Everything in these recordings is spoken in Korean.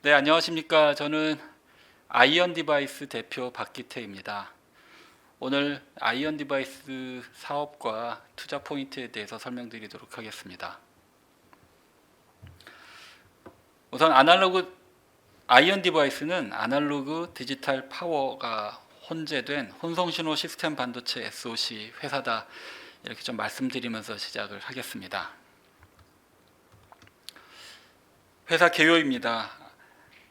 네, 안녕하십니까. 저는 아이언 디바이스 대표 박기태입니다. 오늘 아이언 디바이스 사업과 투자 포인트에 대해서 설명드리도록 하겠습니다. 우선 아이언 디바이스는 아날로그 디지털 파워가 혼재된 혼성신호 시스템 반도체 SoC 회사다. 이렇게 좀 말씀드리면서 시작을 하겠습니다. 회사 개요입니다.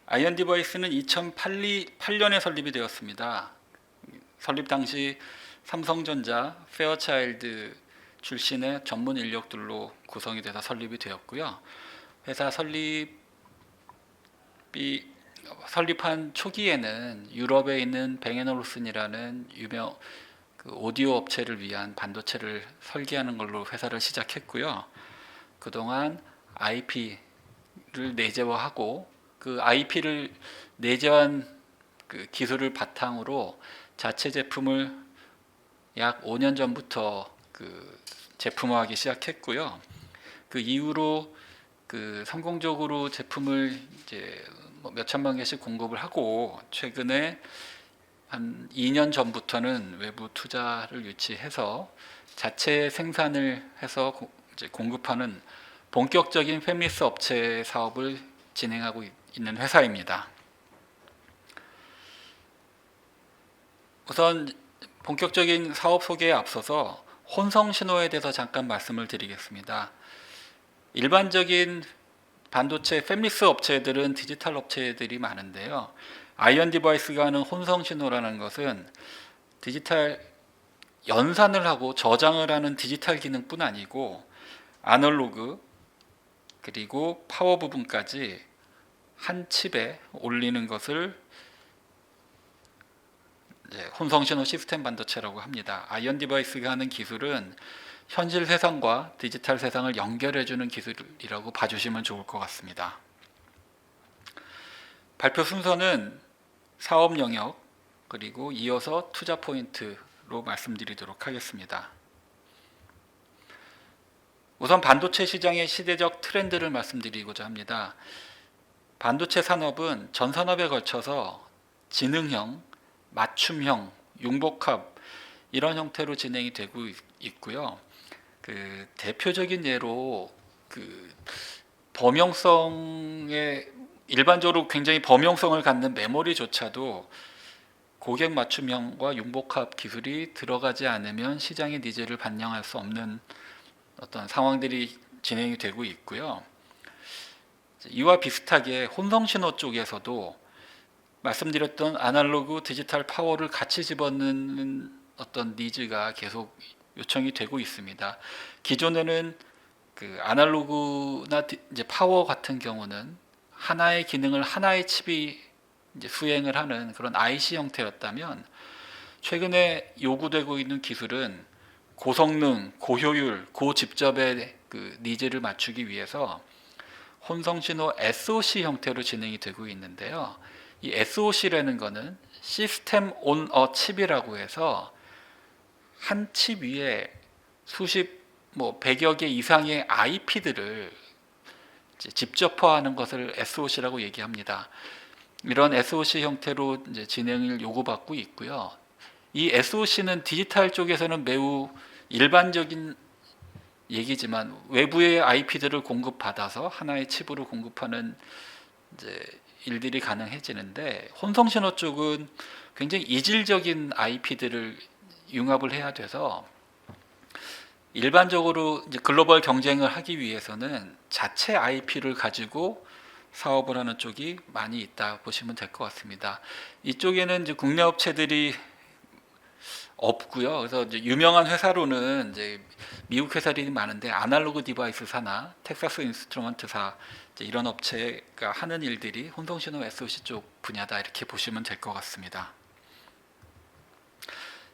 아이언 디바이스는 2008년에 설립이 되었습니다. 설립 당시 삼성전자, 페어차일드 출신의 전문 인력들로 구성이 돼서 설립이 되었고요. 회사 설립한 초기에는 유럽에 있는 뱅앤올루슨이라는 유명 오디오 업체를 위한 반도체를 설계하는 걸로 회사를 시작했고요. 그동안 IP를 내재화하고 그 IP를 내재한 그 기술을 바탕으로 자체 제품을 약 5년 전부터 제품화하기 시작했고요. 그 이후로 성공적으로 제품을 이제 몇 천만 개씩 공급을 하고, 최근에 한 2년 전부터는 외부 투자를 유치해서 자체 생산을 해서 이제 공급하는 본격적인 팹리스 업체 사업을 진행하고 있는 회사입니다. 우선 본격적인 사업 소개에 앞서서 혼성 신호에 대해서 잠깐 말씀을 드리겠습니다. 일반적인 반도체 팹리스 업체들은 디지털 업체들이 많은데요. 아이언 디바이스가 하는 혼성 신호라는 것은 디지털 연산을 하고 저장을 하는 디지털 기능뿐 아니고 아날로그 그리고 파워 부분까지 한 칩에 올리는 것을 혼성신호 시스템 반도체라고 합니다. 아이언 디바이스가 하는 기술은 현실 세상과 디지털 세상을 연결해주는 기술이라고 봐주시면 좋을 것 같습니다. 발표 순서는 사업 영역 그리고 이어서 투자 포인트로 말씀드리도록 하겠습니다. 우선 반도체 시장의 시대적 트렌드를 말씀드리고자 합니다. 반도체 산업은 전 산업에 걸쳐서 지능형, 맞춤형, 융복합 이런 형태로 진행이 되고 있고요. 대표적인 예로 일반적으로 굉장히 범용성을 갖는 메모리조차도 고객 맞춤형과 융복합 기술이 들어가지 않으면 시장의 니즈를 반영할 수 없는 어떤 상황들이 진행이 되고 있고요. 이와 비슷하게 혼성신호 쪽에서도 말씀드렸던 아날로그 디지털 파워를 같이 집어넣는 어떤 니즈가 계속 요청이 되고 있습니다. 기존에는 아날로그나 이제 파워 같은 경우는 하나의 기능을 하나의 칩이 이제 수행을 하는 그런 IC 형태였다면, 최근에 요구되고 있는 기술은 고성능, 고효율, 고집접의 니즈를 맞추기 위해서 혼성신호 SoC 형태로 진행이 되고 있는데요. 이 SoC라는 것은 시스템 온 어 칩이라고 해서 한 칩 위에 수십, 100여 개 이상의 IP들을 집접화하는 것을 SoC라고 얘기합니다. 이런 SoC 형태로 이제 진행을 요구받고 있고요. 이 SoC는 디지털 쪽에서는 매우 일반적인 얘기지만 외부의 IP들을 공급받아서 하나의 칩으로 공급하는 이제 일들이 가능해지는데, 혼성신호 쪽은 굉장히 이질적인 IP들을 융합을 해야 돼서 일반적으로 이제 글로벌 경쟁을 하기 위해서는 자체 IP를 가지고 사업을 하는 쪽이 많이 있다 보시면 될 것 같습니다. 이쪽에는 이제 국내 업체들이 없고요. 그래서 이제 유명한 회사로는 이제 미국 회사들이 많은데 아날로그 디바이스사나 텍사스 인스트루먼트사 이런 업체가 하는 일들이 혼성신호 SoC 쪽 분야다, 이렇게 보시면 될 것 같습니다.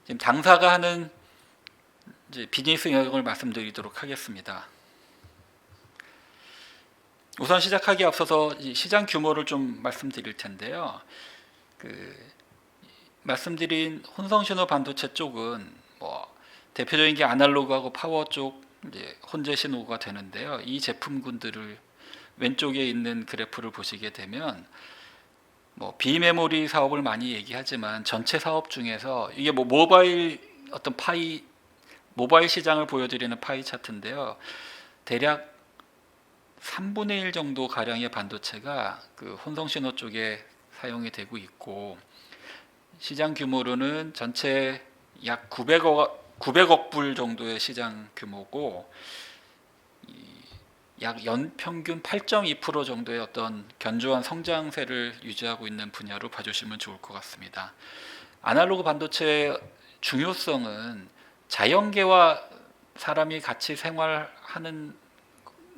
지금 당사가 하는 이제 비즈니스 영역을 말씀드리도록 하겠습니다. 우선 시작하기 앞서서 시장 규모를 좀 말씀드릴 텐데요. 말씀드린 혼성신호 반도체 쪽은 대표적인 게 아날로그하고 파워 쪽 이제 혼재 신호가 되는데요. 이 제품군들을 왼쪽에 있는 그래프를 보시게 되면 뭐 비메모리 사업을 많이 얘기하지만 전체 사업 중에서 이게 뭐 모바일 어떤 파이 모바일 시장을 보여드리는 파이 차트인데요. 대략 3분의 1 정도 가량의 반도체가 그 혼성 신호 쪽에 사용이 되고 있고 시장 규모로는 전체 약 900억 불 정도의 시장 규모고 약 연평균 8.2% 정도의 어떤 견조한 성장세를 유지하고 있는 분야로 봐주시면 좋을 것 같습니다. 아날로그 반도체의 중요성은 자연계와 사람이 같이 생활하는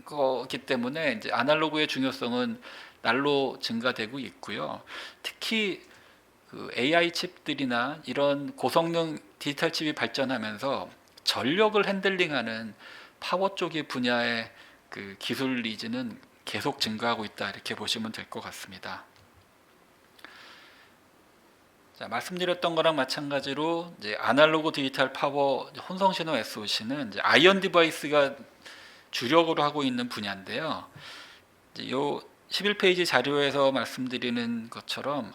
거기 때문에 이제 아날로그의 중요성은 날로 증가되고 있고요. 특히 그 AI 칩들이나 이런 고성능 디지털 칩이 발전하면서 전력을 핸들링하는 파워 쪽의 분야의 그 기술 니즈는 계속 증가하고 있다 이렇게 보시면 될 것 같습니다. 자, 말씀드렸던 거랑 마찬가지로 이제 아날로그 디지털 파워 혼성 신호 SOC는 이제 아이언 디바이스가 주력으로 하고 있는 분야인데요. 이제 요 11페이지 자료에서 말씀드리는 것처럼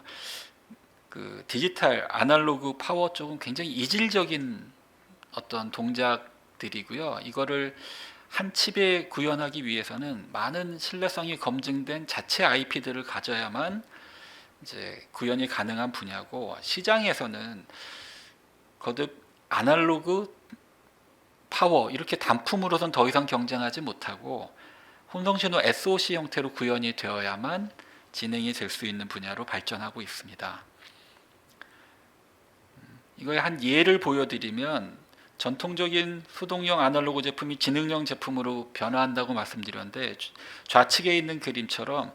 그 디지털 아날로그 파워 쪽은 굉장히 이질적인 어떤 동작들이고요. 이거를 한 칩에 구현하기 위해서는 많은 신뢰성이 검증된 자체 IP들을 가져야만 이제 구현이 가능한 분야고 시장에서는 거듭 아날로그 파워 이렇게 단품으로선 더 이상 경쟁하지 못하고 혼성신호 SOC 형태로 구현이 되어야만 진행이 될 수 있는 분야로 발전하고 있습니다. 이거의 한 예를 보여드리면 전통적인 수동형 아날로그 제품이 지능형 제품으로 변화한다고 말씀드렸는데 좌측에 있는 그림처럼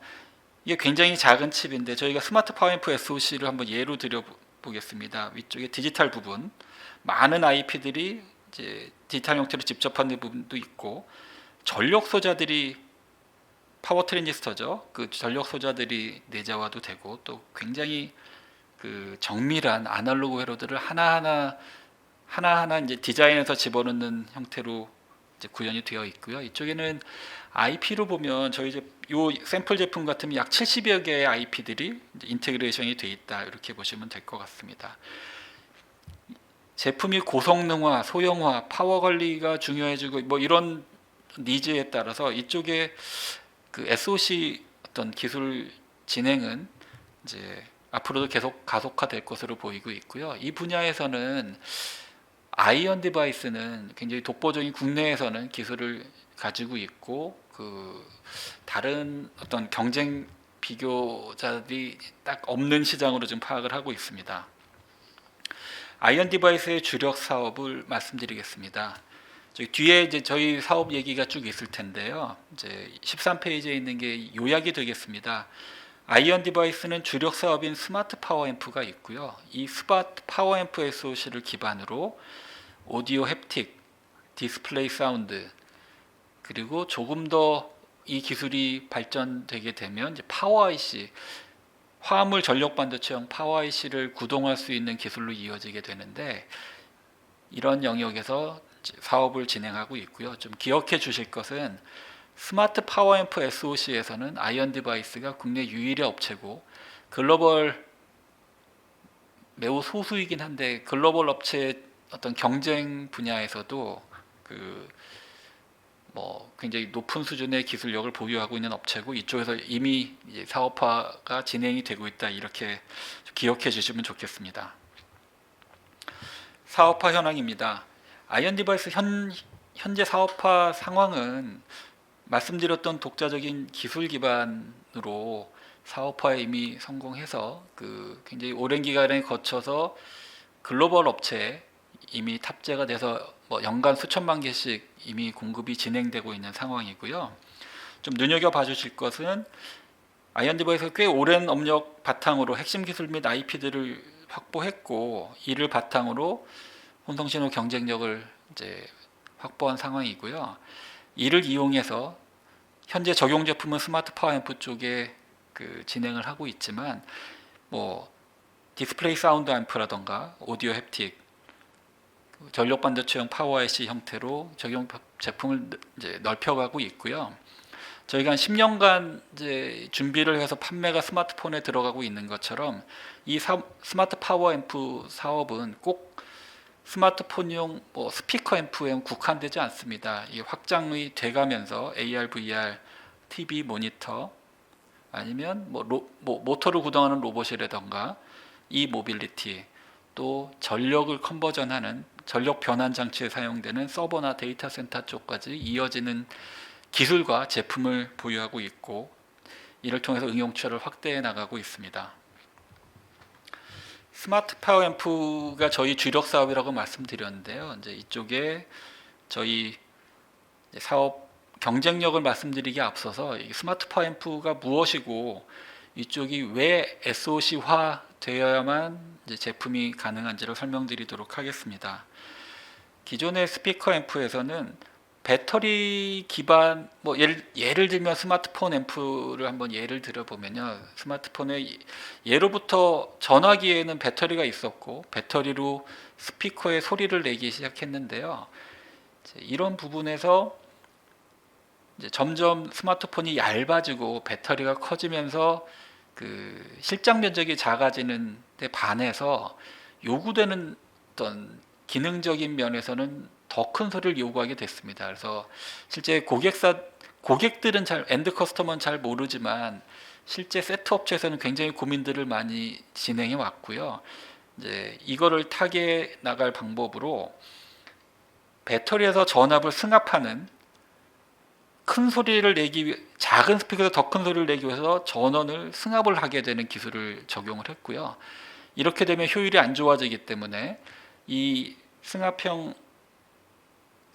이게 굉장히 작은 칩인데 저희가 스마트 파워앰프 SOC를 한번 예로 들여보겠습니다. 위쪽에 디지털 부분 많은 IP들이 이제 디지털 형태로 집접하는 부분도 있고 전력 소자들이 파워 트랜지스터죠. 그 전력 소자들이 내재화도 되고 또 굉장히 그 정밀한 아날로그 회로들을 하나하나 이제 디자인해서 집어넣는 형태로 이제 구현이 되어 있고요. 이쪽에는 IP로 보면 저희 이제 요 샘플 제품 같으면 약 70여 개의 IP들이 인테그레이션이 돼 있다 이렇게 보시면 될 것 같습니다. 제품이 고성능화, 소형화, 파워 관리가 중요해지고 뭐 이런 니즈에 따라서 이쪽에 그 SOC 어떤 기술 진행은 이제 앞으로도 계속 가속화될 것으로 보이고 있고요. 이 분야에서는 아이언 디바이스는 굉장히 독보적인 국내에서는 기술을 가지고 있고 그 다른 어떤 경쟁 비교자들이 딱 없는 시장으로 지금 파악을 하고 있습니다. 아이언 디바이스의 주력 사업을 말씀드리겠습니다. 저기 뒤에 이제 저희 사업 얘기가 쭉 있을 텐데요. 이제 13페이지에 있는 게 요약이 되겠습니다. 아이언 디바이스는 주력 사업인 스마트 파워 앰프가 있고요. 이 스마트 파워 앰프 SOC를 기반으로 오디오 햅틱, 디스플레이 사운드 그리고 조금 더 이 기술이 발전되게 되면 이제 파워 IC, 화물 전력 반도체형 파워 IC를 구동할 수 있는 기술로 이어지게 되는데 이런 영역에서 사업을 진행하고 있고요. 좀 기억해 주실 것은 스마트 파워 앰프 SOC에서는 아이언 디바이스가 국내 유일의 업체고 글로벌 매우 소수이긴 한데 글로벌 업체의 어떤 경쟁 분야에서도 그 뭐 굉장히 높은 수준의 기술력을 보유하고 있는 업체고 이쪽에서 이미 이제 사업화가 진행이 되고 있다 이렇게 기억해 주시면 좋겠습니다. 사업화 현황입니다. 아이언 디바이스 현재 사업화 상황은 말씀드렸던 독자적인 기술 기반으로 사업화에 이미 성공해서 그 굉장히 오랜 기간에 거쳐서 글로벌 업체에 이미 탑재가 돼서 뭐 연간 수천만 개씩 이미 공급이 진행되고 있는 상황이고요. 좀 눈여겨봐 주실 것은 아이언 디바이스가 꽤 오랜 업력 바탕으로 핵심 기술 및 IP들을 확보했고 이를 바탕으로 혼성신호 경쟁력을 이제 확보한 상황이고요. 이를 이용해서 현재 적용 제품은 스마트 파워 앰프 쪽에 그 진행을 하고 있지만 뭐 디스플레이 사운드 앰프라던가 오디오 햅틱 전력 반도체형 파워 IC 형태로 적용 제품을 이제 넓혀가고 있고요. 저희가 한 10년간 이제 준비를 해서 판매가 스마트폰에 들어가고 있는 것처럼 이 스마트 파워 앰프 사업은 꼭 스마트폰용 뭐 스피커 앰프에 국한되지 않습니다. 이 확장이 돼가면서 AR, VR, TV 모니터 아니면 뭐 모터를 구동하는 로봇이라던가 이 모빌리티 또 전력을 컨버전하는 전력 변환 장치에 사용되는 서버나 데이터 센터 쪽까지 이어지는 기술과 제품을 보유하고 있고 이를 통해서 응용처를 확대해 나가고 있습니다. 스마트 파워 앰프가 저희 주력 사업이라고 말씀드렸는데요. 이제 이쪽에 저희 사업 경쟁력을 말씀드리기 앞서서 이 스마트 파워 앰프가 무엇이고 이쪽이 왜 SOC화 되어야만 이제 제품이 가능한지를 설명드리도록 하겠습니다. 기존의 스피커 앰프에서는 배터리 기반 뭐 예를 들면 스마트폰 앰프를 한번 예를 들어보면요. 스마트폰에 예로부터 전화기에는 배터리가 있었고 배터리로 스피커에 소리를 내기 시작했는데요. 이런 부분에서 이제 점점 스마트폰이 얇아지고 배터리가 커지면서 그 실장 면적이 작아지는 데 반해서 요구되는 어떤 기능적인 면에서는 더 큰 소리를 요구하게 됐습니다. 그래서 실제 고객들은 엔드 커스터머는 잘 모르지만 실제 세트 업체에서는 굉장히 고민들을 많이 진행해 왔고요. 이제 이거를 타개해 나갈 방법으로 배터리에서 전압을 승합하는 큰 소리를 작은 스피커에서 더 큰 소리를 내기 위해서 전원을 승합을 하게 되는 기술을 적용을 했고요. 이렇게 되면 효율이 안 좋아지기 때문에 이 승합형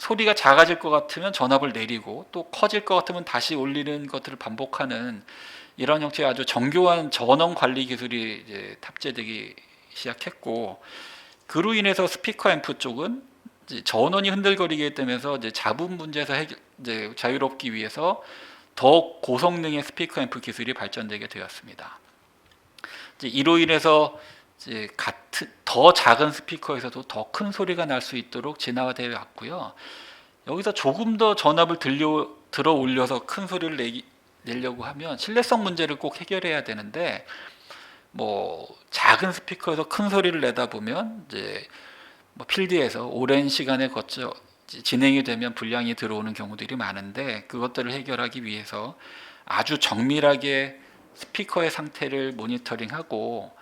소리가 작아질 것 같으면 전압을 내리고 또 커질 것 같으면 다시 올리는 것들을 반복하는 이런 형태의 아주 정교한 전원 관리 기술이 이제 탑재되기 시작했고 그로 인해서 스피커 앰프 쪽은 이제 전원이 흔들거리게 되면서 이제 잡음 문제에서 이제 자유롭기 위해서 더 고성능의 스피커 앰프 기술이 발전되게 되었습니다. 이제 이로 인해서 이제 더 작은 스피커에서도 더 큰 소리가 날 수 있도록 진화가 되어 왔고요. 여기서 조금 더 전압을 들어 올려서 큰 소리를 내려고 하면 신뢰성 문제를 꼭 해결해야 되는데 뭐 작은 스피커에서 큰 소리를 내다 보면 이제 뭐 필드에서 오랜 시간에 거쳐 진행이 되면 불량이 들어오는 경우들이 많은데 그것들을 해결하기 위해서 아주 정밀하게 스피커의 상태를 모니터링하고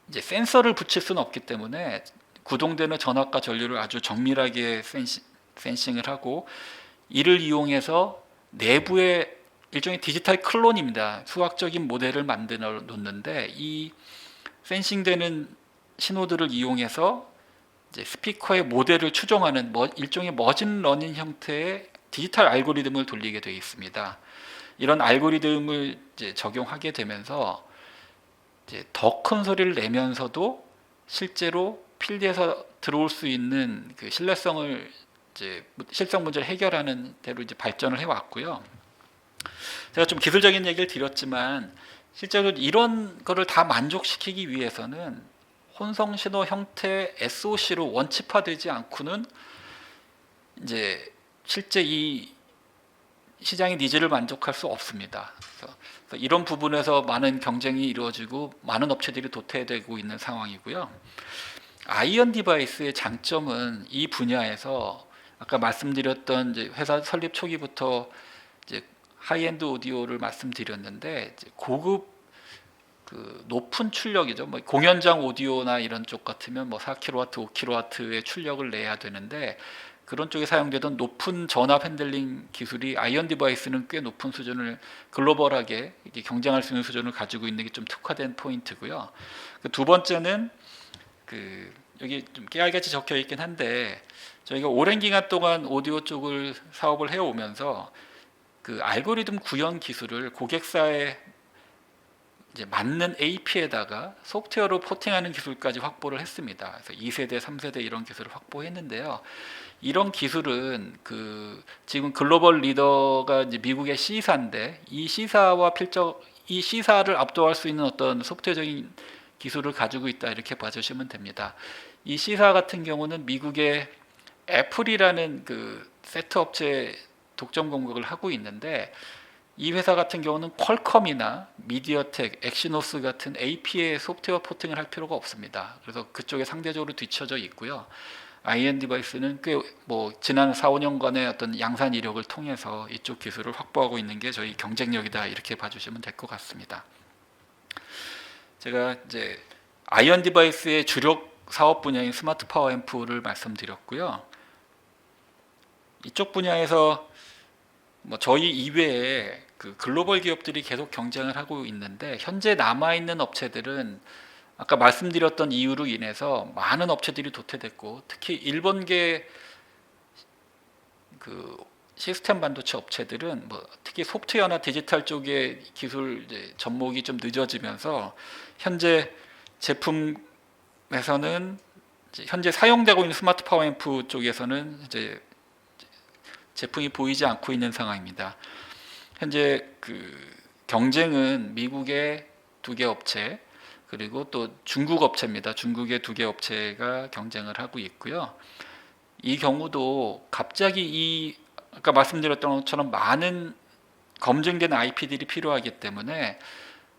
이제 센서를 붙일 수는 없기 때문에 구동되는 전압과 전류를 아주 정밀하게 센싱을 하고 이를 이용해서 내부에 일종의 디지털 클론입니다. 수학적인 모델을 만들어 놓는데 이 센싱되는 신호들을 이용해서 이제 스피커의 모델을 추종하는 일종의 머신러닝 형태의 디지털 알고리즘을 돌리게 되어 있습니다. 이런 알고리즘을 이제 적용하게 되면서 더 큰 소리를 내면서도 실제로 필드에서 들어올 수 있는 그 실성 문제를 해결하는 대로 이제 발전을 해왔고요. 제가 좀 기술적인 얘기를 드렸지만 실제로 이런 거를 다 만족시키기 위해서는 혼성 신호 형태 SOC로 원칙화되지 않고는 이제 실제 이 시장의 니즈를 만족할 수 없습니다. 그래서 이런 부분에서 많은 경쟁이 이루어지고 많은 업체들이 도태되고 있는 상황이고요. 아이언 디바이스의 장점은 이 분야에서 아까 말씀드렸던 이제 회사 설립 초기부터 이제 하이엔드 오디오를 말씀드렸는데 고급 그 높은 출력이죠. 뭐 공연장 오디오나 이런 쪽 같으면 뭐 4kW, 5kW의 출력을 내야 되는데 그런 쪽에 사용되던 높은 전압 핸들링 기술이 아이언 디바이스는 꽤 높은 수준을 글로벌하게 경쟁할 수 있는 수준을 가지고 있는 게 좀 특화된 포인트고요. 두 번째는 여기 좀 깨알같이 적혀 있긴 한데 저희가 오랜 기간 동안 오디오 쪽을 사업을 해오면서 그 알고리즘 구현 기술을 고객사에 이제 맞는 AP에다가 소프트웨어로 포팅하는 기술까지 확보를 했습니다. 그래서 2세대, 3세대 이런 기술을 확보했는데요. 이런 기술은 지금 글로벌 리더가 이제 미국의 C사인데 이 C사를 압도할 수 있는 어떤 소프트웨어적인 기술을 가지고 있다 이렇게 봐주시면 됩니다. 이 C사 같은 경우는 미국의 애플이라는 그 세트 업체 독점 공격을 하고 있는데 이 회사 같은 경우는 퀄컴이나 미디어텍, 엑시노스 같은 AP의 소프트웨어 포팅을 할 필요가 없습니다. 그래서 그쪽에 상대적으로 뒤처져 있고요. IN 디바이스는 꽤 뭐 지난 4, 5년간의 어떤 양산 이력을 통해서 이쪽 기술을 확보하고 있는 게 저희 경쟁력이다 이렇게 봐주시면 될 것 같습니다. 제가 이제 IN 디바이스의 주력 사업 분야인 스마트 파워 앰프를 말씀드렸고요. 이쪽 분야에서 뭐 저희 이외에 그 글로벌 기업들이 계속 경쟁을 하고 있는데 현재 남아 있는 업체들은 아까 말씀드렸던 이유로 인해서 많은 업체들이 도태됐고 특히 일본계 그 시스템 반도체 업체들은 뭐 특히 소프트웨어나 디지털 쪽의 기술 이제 접목이 좀 늦어지면서 현재 제품에서는 이제 현재 사용되고 있는 스마트 파워 앰프 쪽에서는 이제 제품이 보이지 않고 있는 상황입니다. 현재 그 경쟁은 미국의 2개 업체 그리고 또 중국 업체입니다. 중국의 2개 업체가 경쟁을 하고 있고요. 이 경우도 갑자기 이 아까 말씀드렸던 것처럼 많은 검증된 IP들이 필요하기 때문에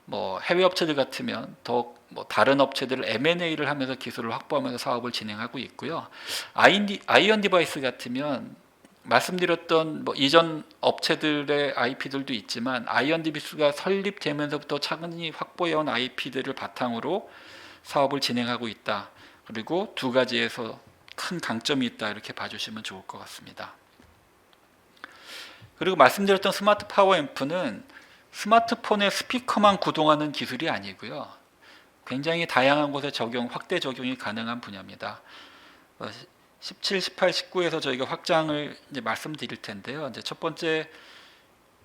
뭐 해외 업체들 같으면 더 뭐 다른 업체들을 M&A를 하면서 기술을 확보하면서 사업을 진행하고 있고요. 아이언 디바이스 같으면 말씀드렸던 뭐 이전 업체들의 IP들도 있지만 아이언 디바이스가 설립되면서부터 차근히 확보해온 IP들을 바탕으로 사업을 진행하고 있다. 그리고 2가지에서 큰 강점이 있다 이렇게 봐주시면 좋을 것 같습니다. 그리고 말씀드렸던 스마트 파워 앰프는 스마트폰의 스피커만 구동하는 기술이 아니고요. 굉장히 다양한 곳에 확대 적용이 가능한 분야입니다. 17, 18, 19에서 저희가 확장을 이제 말씀드릴 텐데요. 이제 첫 번째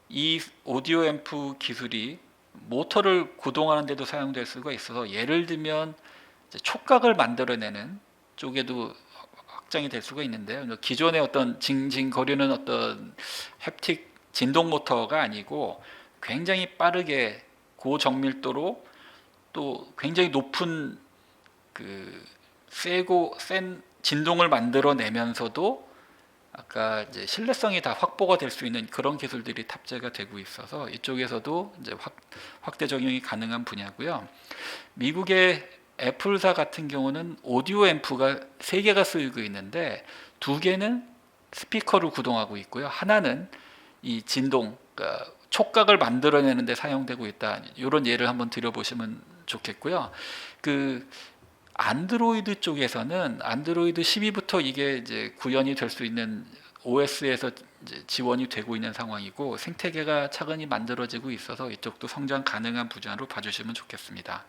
이 오디오 앰프 기술이 모터를 구동하는 데도 사용될 수가 있어서 예를 들면 이제 촉각을 만들어내는 쪽에도 확장이 될 수가 있는데요. 기존의 어떤 징징거리는 어떤 햅틱 진동 모터가 아니고 굉장히 빠르게 고정밀도로 또 굉장히 높은 그 센 진동을 만들어내면서도 아까 이제 신뢰성이 다 확보가 될 수 있는 그런 기술들이 탑재가 되고 있어서 이쪽에서도 이제 확대 적용이 가능한 분야고요. 미국의 애플사 같은 경우는 오디오 앰프가 3개가 쓰이고 있는데 2개는 스피커를 구동하고 있고요. 하나는 이 진동, 그러니까 촉각을 만들어내는 데 사용되고 있다. 이런 예를 한번 드려보시면 좋겠고요. 그 안드로이드 쪽에서는 안드로이드 12부터 이게 이제 구현이 될 수 있는 OS에서 이제 지원이 되고 있는 상황이고 생태계가 차근히 만들어지고 있어서 이쪽도 성장 가능한 분야로 봐주시면 좋겠습니다.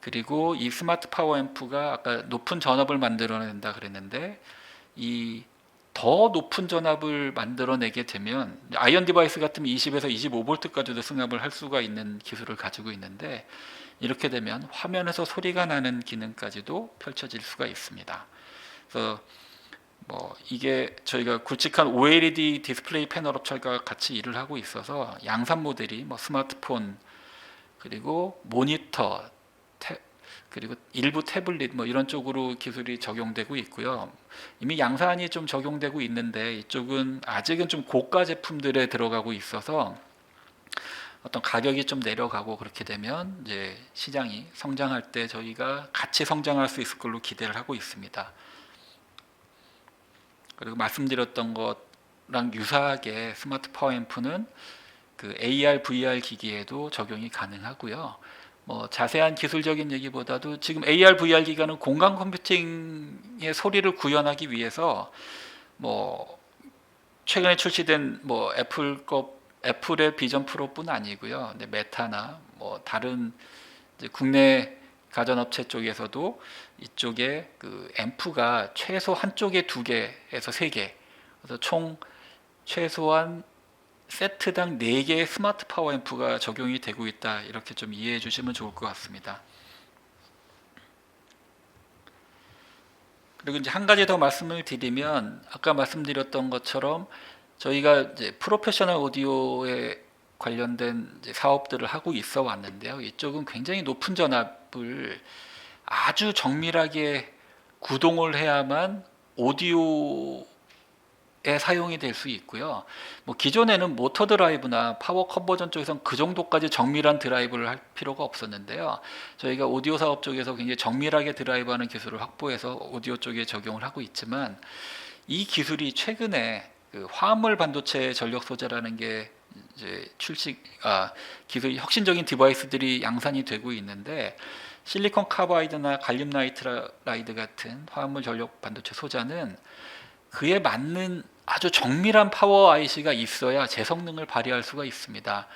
그리고 이 스마트 파워 앰프가 아까 높은 전압을 만들어낸다 그랬는데 이 더 높은 전압을 만들어내게 되면 아이언 디바이스 같으면 20에서 25V까지도 승합을 할 수가 있는 기술을 가지고 있는데 이렇게 되면 화면에서 소리가 나는 기능까지도 펼쳐질 수가 있습니다. 그래서 뭐 이게 저희가 굵직한 OLED 디스플레이 패널 업체가 같이 일을 하고 있어서 양산 모델이 뭐 스마트폰 그리고 모니터 그리고 일부 태블릿 뭐 이런 쪽으로 기술이 적용되고 있고요. 이미 양산이 좀 적용되고 있는데 이쪽은 아직은 좀 고가 제품들에 들어가고 있어서 어떤 가격이 좀 내려가고 그렇게 되면 이제 시장이 성장할 때 저희가 같이 성장할 수 있을 걸로 기대를 하고 있습니다. 그리고 말씀드렸던 것랑 유사하게 스마트 파워 앰프는 그 AR, VR 기기에도 적용이 가능하고요. 뭐 자세한 기술적인 얘기보다도 지금 AR, VR 기기는 공간 컴퓨팅의 소리를 구현하기 위해서 뭐 최근에 출시된 뭐 애플의 비전 프로뿐 아니고요. 메타나 뭐 다른 이제 국내 가전업체 쪽에서도 이쪽에 그 앰프가 최소 한쪽에 2개에서 3개, 그래서 총 최소한 세트당 4개의 스마트 파워 앰프가 적용이 되고 있다. 이렇게 좀 이해해 주시면 좋을 것 같습니다. 그리고 이제 한 가지 더 말씀을 드리면 아까 말씀드렸던 것처럼 저희가 이제 프로페셔널 오디오에 관련된 이제 사업들을 하고 있어 왔는데요. 이쪽은 굉장히 높은 전압을 아주 정밀하게 구동을 해야만 오디오의 사용이 될 수 있고요. 뭐 기존에는 모터 드라이브나 파워 컨버전 쪽에서는 그 정도까지 정밀한 드라이브를 할 필요가 없었는데요. 저희가 오디오 사업 쪽에서 굉장히 정밀하게 드라이브하는 기술을 확보해서 오디오 쪽에 적용을 하고 있지만, 이 기술이 최근에 그 화합물 반도체 전력 소재라는 게 이제 기술 혁신적인 디바이스들이 양산이 되고 있는데, 실리콘 카바이드나 갈륨 나이트라이드 같은 화합물 전력 반도체 소자는 그에 맞는 아주 정밀한 파워 IC가 있어야 제 성능을 발휘할 수가 있습니다.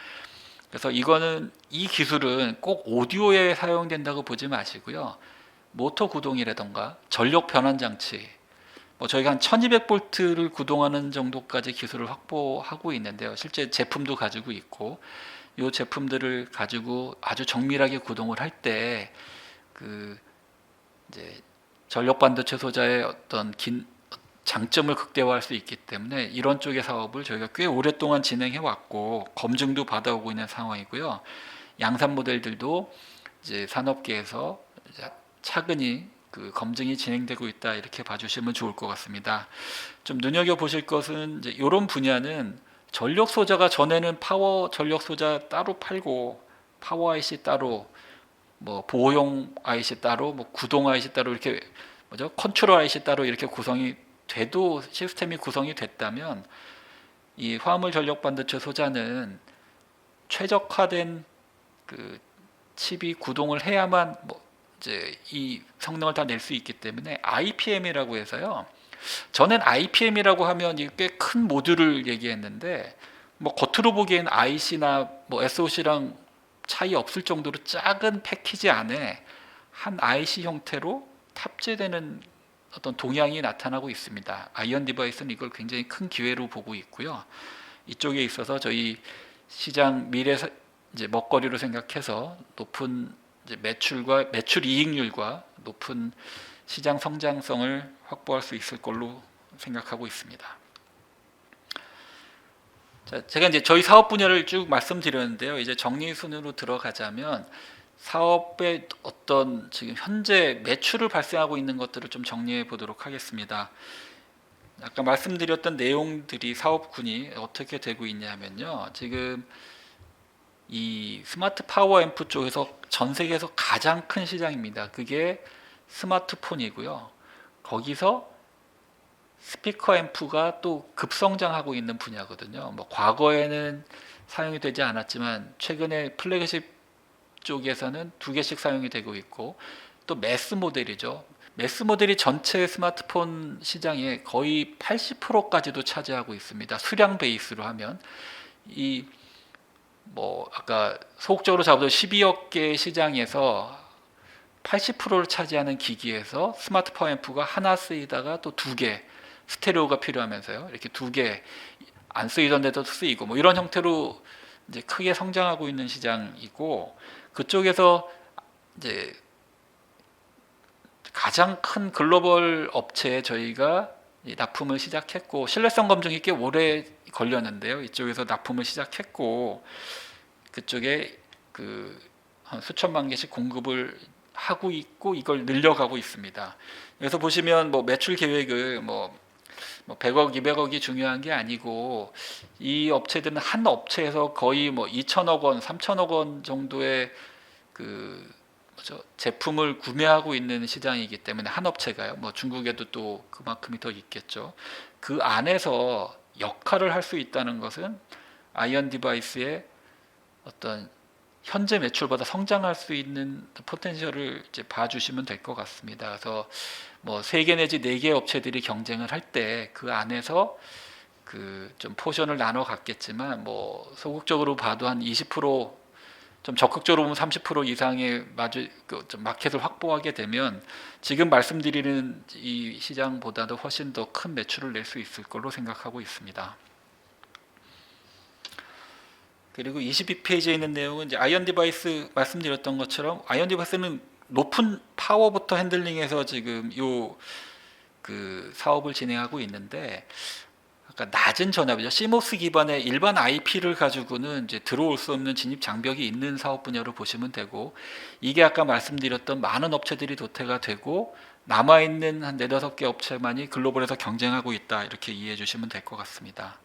그래서 이 기술은 꼭 오디오에 사용된다고 보지 마시고요. 모터 구동이라던가 전력 변환 장치, 저희가 한 1200볼트를 구동하는 정도까지 기술을 확보하고 있는데요. 실제 제품도 가지고 있고, 이 제품들을 가지고 아주 정밀하게 구동을 할 때 이제 전력 반도체 소자의 어떤 장점을 극대화할 수 있기 때문에 이런 쪽의 사업을 저희가 꽤 오랫동안 진행해 왔고 검증도 받아오고 있는 상황이고요. 양산 모델들도 이제 산업계에서 이제 차근히 검증이 진행되고 있다, 이렇게 봐주시면 좋을 것 같습니다. 좀 눈여겨 보실 것은 이제 이런 분야는 전력 소자가 전에는 파워 전력 소자 따로 팔고 파워 IC 따로, 보호용 IC 따로, 구동 IC 따로, 이렇게 컨트롤 IC 따로 이렇게 구성이 돼도 시스템이 구성이 됐다면, 이 화물 전력 반도체 소자는 최적화된 칩이 구동을 해야만 이제 이 성능을 다 낼 수 있기 때문에 IPM이라고 해서요. 전엔 IPM이라고 하면 꽤 큰 모듈을 얘기했는데, 겉으로 보기엔 IC나 SoC랑 차이 없을 정도로 작은 패키지 안에 한 IC 형태로 탑재되는 어떤 동향이 나타나고 있습니다. 아이언 디바이스는 이걸 굉장히 큰 기회로 보고 있고요. 이쪽에 있어서 저희 시장 미래 이제 먹거리로 생각해서 높은 이제 매출 이익률과 높은 시장 성장성을 확보할 수 있을 걸로 생각하고 있습니다. 자, 제가 이제 저희 사업 분야를 쭉 말씀드렸는데요. 이제 정리 순으로 들어가자면, 사업의 어떤 지금 현재 매출을 발생하고 있는 것들을 좀 정리해 보도록 하겠습니다. 아까 말씀드렸던 내용들이 사업군이 어떻게 되고 있냐면요. 지금 이 스마트 파워 앰프 쪽에서 전 세계에서 가장 큰 시장입니다. 그게 스마트폰이고요. 거기서 스피커 앰프가 또 급성장하고 있는 분야거든요. 과거에는 사용이 되지 않았지만 최근에 플래그십 쪽에서는 2개씩 사용이 되고 있고, 또 매스 모델이죠. 매스 모델이 전체 스마트폰 시장의 거의 80%까지도 차지하고 있습니다. 수량 베이스로 하면 아까 소극적으로 잡아도 12억 개의 시장에서 80%를 차지하는 기기에서 스마트 파워 앰프가 하나 쓰이다가 또 2개, 스테레오가 필요하면서요, 이렇게 2개 안 쓰이던 데도 쓰이고 이런 형태로 이제 크게 성장하고 있는 시장이고, 그쪽에서 이제 가장 큰 글로벌 업체에 저희가 납품을 시작했고, 신뢰성 검증이 꽤 오래 걸렸는데요. 이쪽에서 납품을 시작했고, 그쪽에 한 수천만 개씩 공급을 하고 있고, 이걸 늘려가고 있습니다. 그래서 보시면 매출 계획을 100억, 200억이 중요한 게 아니고, 이 업체들은 한 업체에서 거의 2천억 원, 3천억 원 정도의 제품을 구매하고 있는 시장이기 때문에, 한 업체가요. 중국에도 또 그만큼이 더 있겠죠. 그 안에서 역할을 할 수 있다는 것은 아이언 디바이스의 어떤 현재 매출보다 성장할 수 있는 포텐셜을 이제 봐주시면 될 것 같습니다. 그래서 3개 내지 4개 업체들이 경쟁을 할 때 그 안에서 좀 포션을 나눠 갖겠지만, 소극적으로 봐도 한 20%, 좀 적극적으로 보면 30% 이상의 좀 마켓을 확보하게 되면 지금 말씀드리는 이 시장보다도 훨씬 더 큰 매출을 낼 수 있을 걸로 생각하고 있습니다. 그리고 22페이지에 있는 내용은 이제 아이언 디바이스 말씀드렸던 것처럼, 아이언 디바이스는 높은 파워부터 핸들링해서 지금 사업을 진행하고 있는데, 아까 낮은 전압이죠. CMOS 기반의 일반 IP를 가지고는 이제 들어올 수 없는 진입 장벽이 있는 사업 분야로 보시면 되고, 이게 아까 말씀드렸던 많은 업체들이 도태가 되고 남아있는 한 4-5개 업체만이 글로벌에서 경쟁하고 있다, 이렇게 이해해 주시면 될 것 같습니다.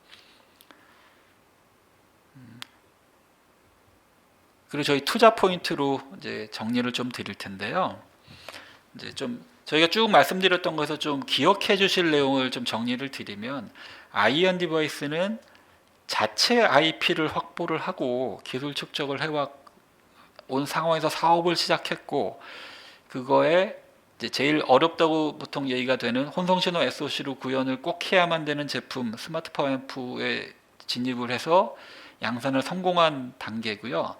그리고 저희 투자 포인트로 이제 정리를 좀 드릴 텐데요. 이제 좀 저희가 쭉 말씀드렸던 것에서 좀 기억해 주실 내용을 좀 정리를 드리면, 아이언 디바이스는 자체 IP를 확보를 하고 기술 축적을 해온 상황에서 사업을 시작했고, 그거에 이제 제일 어렵다고 보통 얘기가 되는 혼성신호 SoC로 구현을 꼭 해야만 되는 제품 스마트 파워앰프에 진입을 해서 양산을 성공한 단계고요.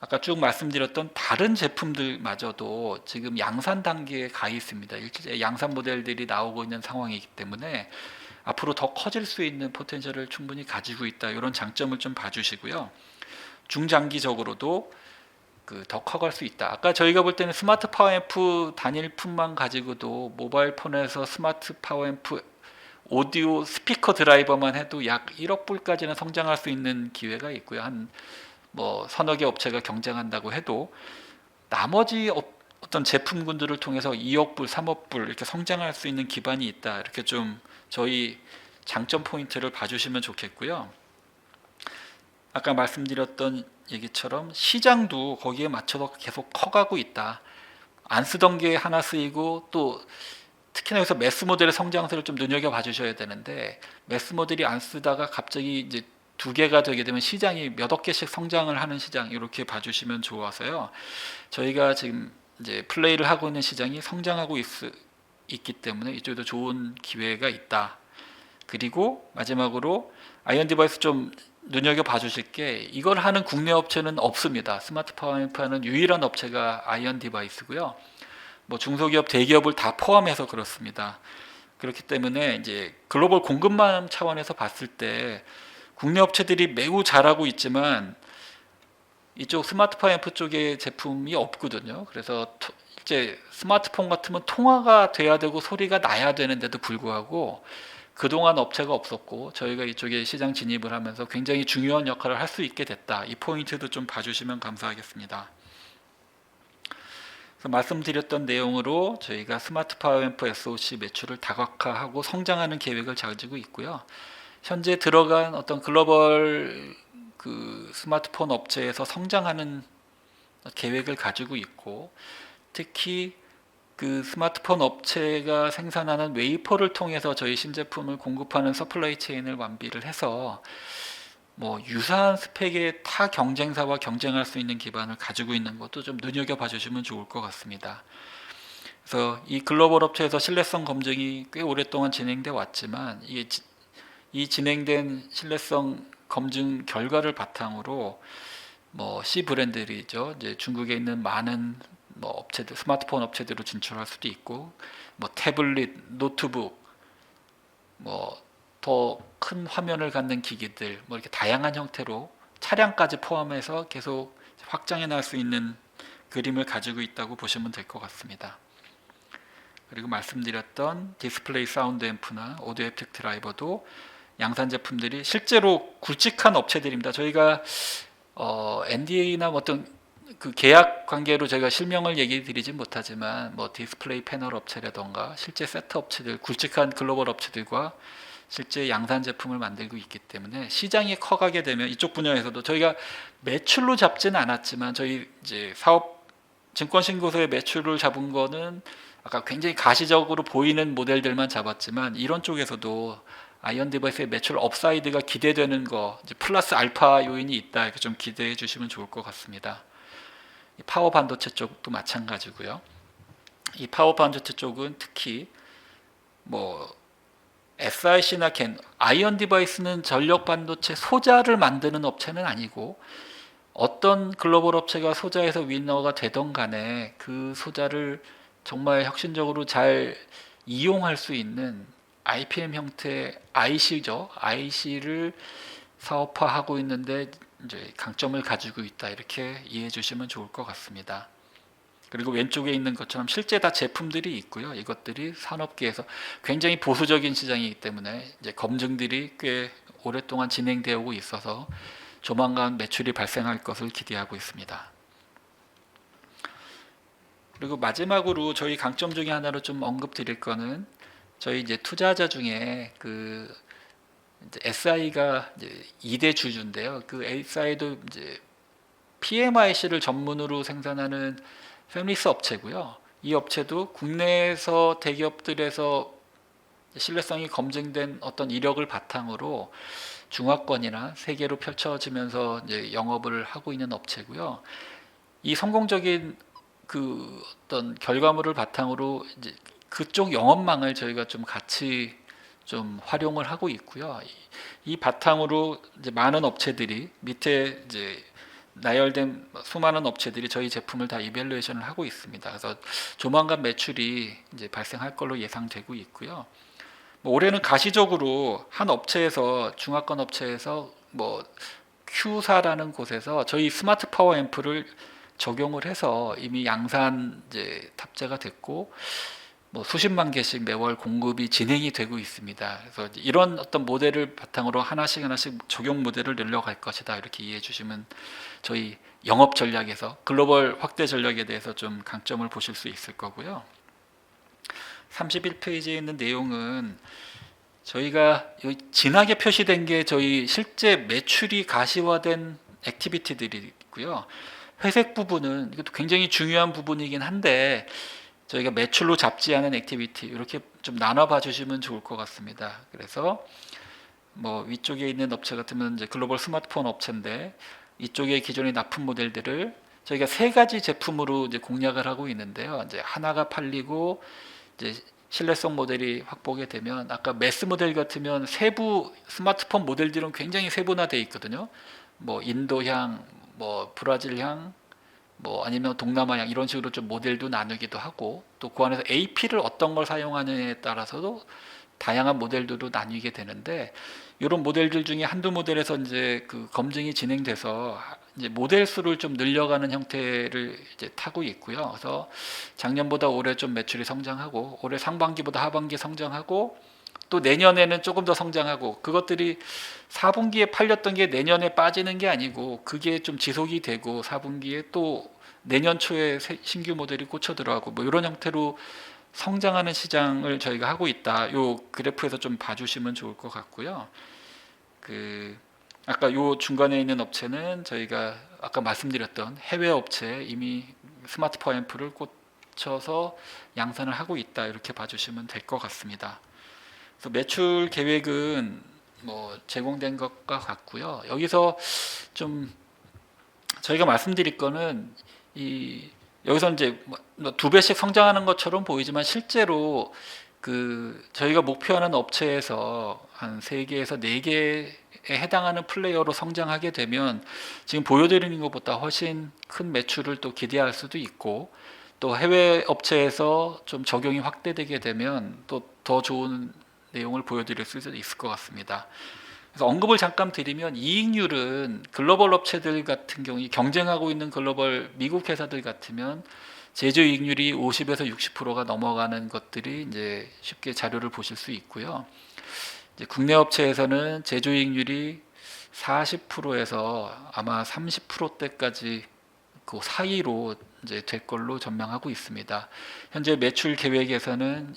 아까 쭉 말씀드렸던 다른 제품들마저도 지금 양산 단계에 가 있습니다. 일제 양산 모델들이 나오고 있는 상황이기 때문에 앞으로 더 커질 수 있는 포텐셜을 충분히 가지고 있다, 이런 장점을 좀 봐주시고요. 중장기적으로도 더 커갈 수 있다. 아까 저희가 볼 때는 스마트 파워앰프 단일품만 가지고도 모바일 폰에서 스마트 파워앰프 오디오 스피커 드라이버만 해도 약 1억 불까지는 성장할 수 있는 기회가 있고요. 한 서너 개 업체가 경쟁한다고 해도 나머지 어떤 제품군들을 통해서 2억 불, 3억 불 이렇게 성장할 수 있는 기반이 있다, 이렇게 좀 저희 장점 포인트를 봐주시면 좋겠고요. 아까 말씀드렸던 얘기처럼 시장도 거기에 맞춰서 계속 커가고 있다. 안 쓰던 게 하나 쓰이고, 또 특히나 여기서 매스 모델의 성장세를 좀 눈여겨봐 주셔야 되는데, 매스 모델이 안 쓰다가 갑자기 이제 2개가 되게 되면 시장이 몇억 개씩 성장을 하는 시장, 이렇게 봐주시면 좋아서요. 저희가 지금 이제 플레이를 하고 있는 시장이 성장하고 있기 때문에 이쪽에도 좋은 기회가 있다. 그리고 마지막으로 아이언 디바이스 좀 눈여겨봐 주실 게, 이걸 하는 국내 업체는 없습니다. 스마트 파워앰프 하는 유일한 업체가 아이언 디바이스고요. 중소기업, 대기업을 다 포함해서 그렇습니다. 그렇기 때문에 이제 글로벌 공급망 차원에서 봤을 때 국내 업체들이 매우 잘하고 있지만 이쪽 스마트 파워앰프 쪽에 제품이 없거든요. 그래서 이제 스마트폰 같으면 통화가 돼야 되고 소리가 나야 되는데도 불구하고 그동안 업체가 없었고, 저희가 이쪽에 시장 진입을 하면서 굉장히 중요한 역할을 할 수 있게 됐다. 이 포인트도 좀 봐주시면 감사하겠습니다. 그래서 말씀드렸던 내용으로 저희가 스마트 파워앰프 SoC 매출을 다각화하고 성장하는 계획을 가지고 있고요. 현재 들어간 어떤 글로벌 스마트폰 업체에서 성장하는 계획을 가지고 있고, 특히 스마트폰 업체가 생산하는 웨이퍼를 통해서 저희 신제품을 공급하는 서플라이 체인을 완비를 해서 유사한 스펙의 타 경쟁사와 경쟁할 수 있는 기반을 가지고 있는 것도 좀 눈여겨봐 주시면 좋을 것 같습니다. 그래서 이 글로벌 업체에서 신뢰성 검증이 꽤 오랫동안 진행돼 왔지만, 이 진행된 신뢰성 검증 결과를 바탕으로 C 브랜드들이죠. 이제 중국에 있는 많은 업체들, 스마트폰 업체들로 진출할 수도 있고, 태블릿, 노트북, 더 큰 화면을 갖는 기기들, 이렇게 다양한 형태로 차량까지 포함해서 계속 확장해 나갈 수 있는 그림을 가지고 있다고 보시면 될 것 같습니다. 그리고 말씀드렸던 디스플레이 사운드 앰프나 오디오 햅틱 드라이버도 양산 제품들이 실제로 굵직한 업체들입니다. 저희가 NDA나 어떤 계약 관계로 제가 실명을 얘기 드리진 못하지만 디스플레이 패널 업체라던가 실제 세트 업체들, 굵직한 글로벌 업체들과 실제 양산 제품을 만들고 있기 때문에 시장이 커가게 되면 이쪽 분야에서도 저희가 매출로 잡지는 않았지만, 저희 이제 사업 증권신고서의 매출을 잡은 거는 아까 굉장히 가시적으로 보이는 모델들만 잡았지만, 이런 쪽에서도 아이언 디바이스의 매출 업사이드가 기대되는 거, 이제 플러스 알파 요인이 있다, 이렇게 좀 기대해 주시면 좋을 것 같습니다. 이 파워 반도체 쪽도 마찬가지고요. 이 파워 반도체 쪽은 특히 SiC나 아이언 디바이스는 전력 반도체 소자를 만드는 업체는 아니고, 어떤 글로벌 업체가 소자에서 위너가 되던 간에 그 소자를 정말 혁신적으로 잘 이용할 수 있는 IPM 형태의 IC죠. IC를 사업화하고 있는데 이제 강점을 가지고 있다, 이렇게 이해해 주시면 좋을 것 같습니다. 그리고 왼쪽에 있는 것처럼 실제 다 제품들이 있고요. 이것들이 산업계에서 굉장히 보수적인 시장이기 때문에 이제 검증들이 꽤 오랫동안 진행되어 오고 있어서 조만간 매출이 발생할 것을 기대하고 있습니다. 그리고 마지막으로 저희 강점 중에 하나로 좀 언급드릴 거는 저희 이제 투자자 중에 그 이제 SI가 이제 2대 주주인데요. 그 SI도 이제 PMIC를 전문으로 생산하는 팹리스 업체고요. 이 업체도 국내에서 대기업들에서 신뢰성이 검증된 어떤 이력을 바탕으로 중화권이나 세계로 펼쳐지면서 이제 영업을 하고 있는 업체고요. 이 성공적인 그 어떤 결과물을 바탕으로 이제 그쪽 영업망을 저희가 좀 같이 좀 활용을 하고 있고요. 이 바탕으로 이제 많은 업체들이 밑에 이제 나열된 수많은 업체들이 저희 제품을 다 이벨루에이션을 하고 있습니다. 그래서 조만간 매출이 이제 발생할 걸로 예상되고 있고요. 뭐 올해는 가시적으로 한 업체에서 중화권 업체에서 뭐 Q사라는 곳에서 저희 스마트 파워 앰프를 적용을 해서 이미 양산 이제 탑재가 됐고 뭐 수십만 개씩 매월 공급이 진행이 되고 있습니다. 그래서 이런 어떤 모델을 바탕으로 하나씩 적용 모델을 늘려갈 것이다 이렇게 이해해 주시면 저희 영업 전략에서 글로벌 확대 전략에 대해서 좀 강점을 보실 수 있을 거고요. 31페이지에 있는 내용은 저희가 여기 진하게 표시된 게 저희 실제 매출이 가시화된 액티비티들이 있고요. 회색 부분은 이것도 굉장히 중요한 부분이긴 한데 저희가 매출로 잡지 않은 액티비티 이렇게 좀 나눠봐 주시면 좋을 것 같습니다. 그래서 뭐 위쪽에 있는 업체 같으면 이제 글로벌 스마트폰 업체인데 이쪽에 기존의 납품 모델들을 저희가 세 가지 제품으로 이제 공략을 하고 있는데요. 이제 하나가 팔리고 이제 신뢰성 모델이 확보가 되면 아까 매스 모델 같으면 세부 스마트폰 모델들은 굉장히 세분화되어 있거든요. 뭐 인도향, 뭐 브라질향, 뭐 아니면 동남아향 이런 식으로 좀 모델도 나누기도 하고 또 그 안에서 AP를 어떤 걸 사용하느냐에 따라서도 다양한 모델들도 나뉘게 되는데 이런 모델들 중에 한두 모델에서 이제 그 검증이 진행돼서 이제 모델 수를 좀 늘려가는 형태를 이제 타고 있고요. 그래서 작년보다 올해 좀 매출이 성장하고 올해 상반기보다 하반기 성장하고 또 내년에는 조금 더 성장하고 그것들이 4분기에 팔렸던 게 내년에 빠지는 게 아니고 그게 좀 지속이 되고 4분기에 또 내년 초에 신규 모델이 꽂혀 들어가고 뭐 이런 형태로 성장하는 시장을 저희가 하고 있다. 요 그래프에서 좀 봐주시면 좋을 것 같고요. 그 아까 요 중간에 있는 업체는 저희가 아까 말씀드렸던 해외 업체 이미 스마트 파워앰프를 꽂혀서 양산을 하고 있다. 이렇게 봐주시면 될 것 같습니다. 그래서 매출 계획은 뭐 제공된 것과 같고요. 여기서 좀 저희가 말씀드릴 거는 이 여기서 이제 두 배씩 성장하는 것처럼 보이지만 실제로 그 저희가 목표하는 업체에서 한 3개에서 4개에 해당하는 플레이어로 성장하게 되면 지금 보여드리는 것보다 훨씬 큰 매출을 또 기대할 수도 있고 또 해외 업체에서 좀 적용이 확대되게 되면 또 더 좋은 내용을 보여드릴 수 있을 것 같습니다. 그래서 언급을 잠깐 드리면 이익률은 글로벌 업체들 같은 경우 경쟁하고 있는 글로벌 미국 회사들 같으면 제조 이익률이 50에서 60%가 넘어가는 것들이 이제 쉽게 자료를 보실 수 있고요. 이제 국내 업체에서는 제조 이익률이 40%에서 아마 30%대까지 그 사이로 이제 될 걸로 전망하고 있습니다. 현재 매출 계획에서는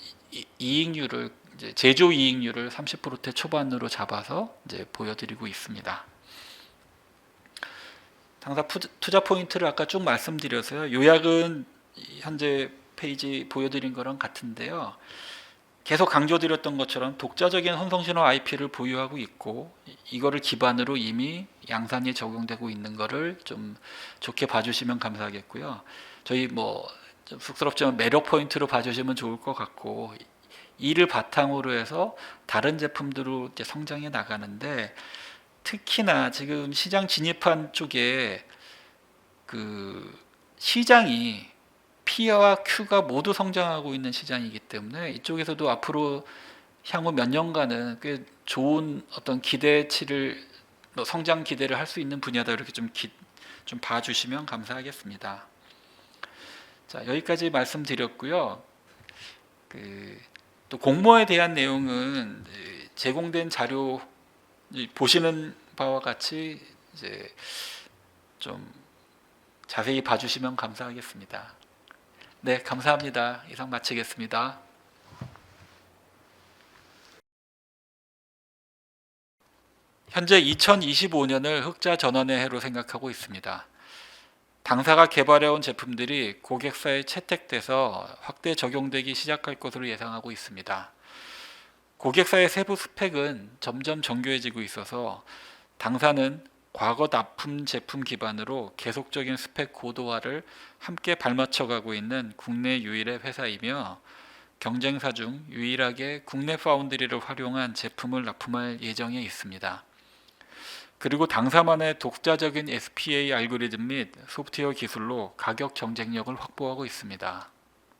이익률을 이제 제조 이익률을 30%대 초반으로 잡아서 이제 보여드리고 있습니다. 당사 투자 포인트를 아까 쭉 말씀드려서요. 요약은 현재 페이지 보여드린 거랑 같은데요. 계속 강조드렸던 것처럼 독자적인 혼성신호 IP를 보유하고 있고 이거를 기반으로 이미 양산이 적용되고 있는 거를 좀 좋게 봐주시면 감사하겠고요. 저희 뭐 좀 쑥스럽지만 매력 포인트로 봐주시면 좋을 것 같고 이를 바탕으로 해서 다른 제품들로 이제 성장해 나가는데 특히나 지금 시장 진입한 쪽에 그 시장이 P와 Q가 모두 성장하고 있는 시장이기 때문에 이쪽에서도 앞으로 향후 몇 년간은 꽤 좋은 어떤 기대치를 성장 기대를 할 수 있는 분야다 이렇게 좀 봐주시면 감사하겠습니다. 자 여기까지 말씀드렸고요. 또 공모에 대한 내용은 제공된 자료 보시는 바와 같이 이제 좀 자세히 봐주시면 감사하겠습니다. 네, 감사합니다. 이상 마치겠습니다. 현재 2025년을 흑자 전환의 해로 생각하고 있습니다. 당사가 개발해온 제품들이 고객사에 채택돼서 확대 적용되기 시작할 것으로 예상하고 있습니다. 고객사의 세부 스펙은 점점 정교해지고 있어서 당사는 과거 납품 제품 기반으로 계속적인 스펙 고도화를 함께 발맞춰가고 있는 국내 유일의 회사이며 경쟁사 중 유일하게 국내 파운드리를 활용한 제품을 납품할 예정에 있습니다. 그리고 당사만의 독자적인 SPA 알고리즘 및 소프트웨어 기술로 가격 경쟁력을 확보하고 있습니다.